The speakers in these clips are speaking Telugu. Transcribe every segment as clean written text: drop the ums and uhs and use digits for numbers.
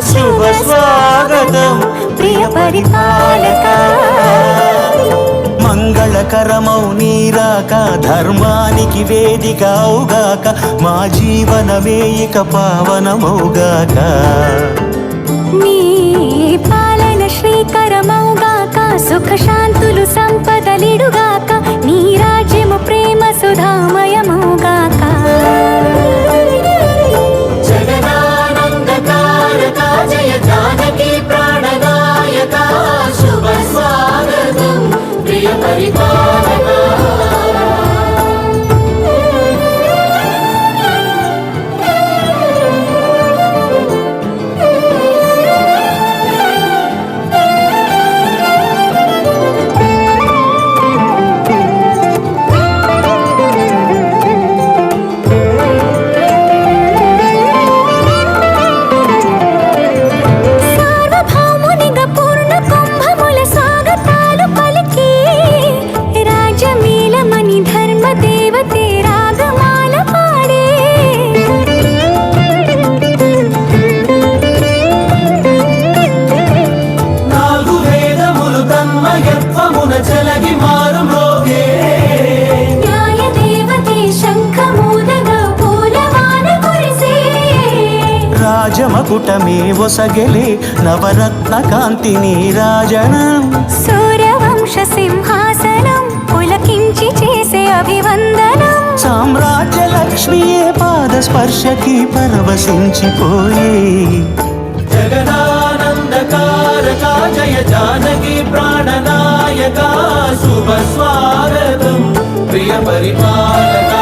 శుభ స్వాగతం ప్రియ పరిపాలక. మంగళకరమౌ నీరాక ధర్మానికి వేదిక అవుగాక మా జీవనమే ఇక పావనమౌగాక. నీ పాలన శ్రీకరమౌగాక సుఖ శాంతులు సంపదలిడుగాక నీ రాజ్యము ప్రేమ సుధామయమౌగాక. జగదానందకారక జయ జానకి ప్రాణదాయక శుభ స్వాగతం ప్రియ పరిపాలక. రాజమకుటమే ఒసగెలే నవరత్న కాంతి నీరాజనం. సూర్యవంశ సింహాసనం పులకించి చేసే అభివందనం. సామ్రాజ్య లక్ష్మియే పాద స్పర్శకి పరవశించిపోయే. జగదానందకారక జయ జానకి ప్రాణనాయక శుభ స్వాగతం ప్రియ పరిపాలక.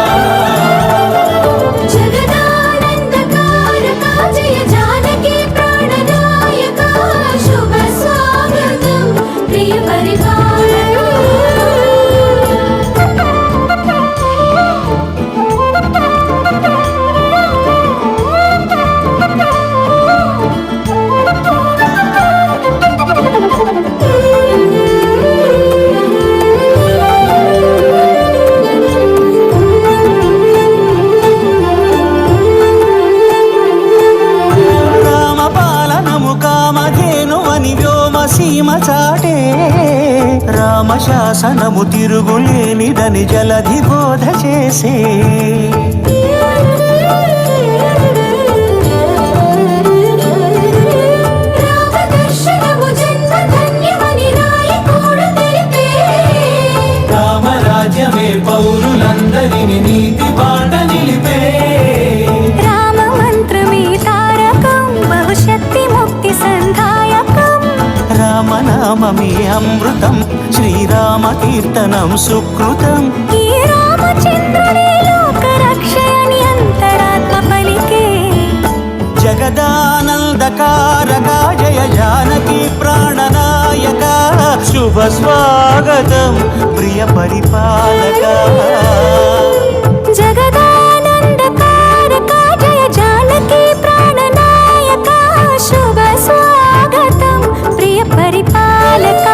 సీమ చాటే రామశాసనము తిరుగులేనిదని జలధి బోధ చేసే. రామరాజ్యమే పౌరులందరిని నీతి బాట నిలిపే. రామ మంత్రమే తారకం భవిష్యత్తి ముక్తి సంధాయకం. రామనామమే అమృతం శ్రీరామ కీర్తనం సుకృతం. ఈ రామచంద్రుని లోక రక్షయని అంతరాత్మ పలికే. జగదానందకారక జయ జానకి ప్రాణనాయక శుభ స్వాగతం ప్రియ పరిపాలక. జగదానందకారక జయ జానకి ప్రాణనాయక శుభ స్వాగతం ప్రియ పరిపాలక.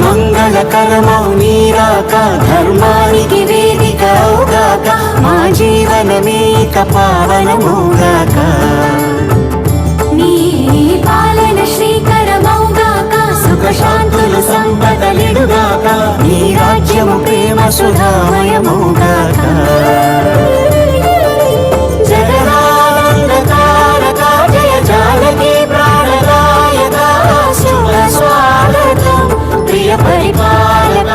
మంగళకరమౌ నీరాక ధర్మానికి వేదిక అవుగాక మా జీవనమే ఇక పావనమౌగాక. నీ పాలన శ్రీకరమౌగాక సుఖ శాంతులు సంపదలిడుగాక నీ రాజ్యము ప్రేమ సుధామయమౌగాక. జగదానందకారక జయ జానకి ప్రాణదాయక శుభ స్వాగతం ప్రియ పరిపాలక.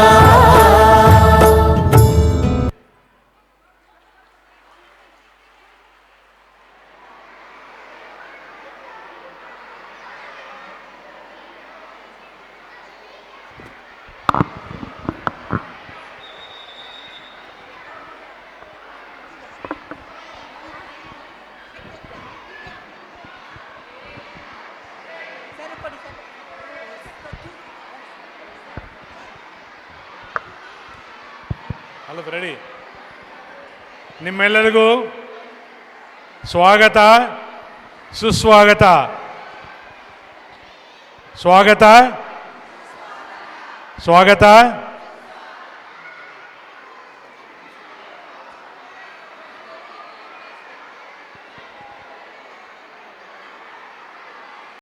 Hello ready. ನಿಮ್ಮೆಲ್ಲರಿಗೂ ಸ್ವಾಗತ ಸುಸ್ವಾಗತ. ಸ್ವಾಗತ ಸ್ವಾಗತ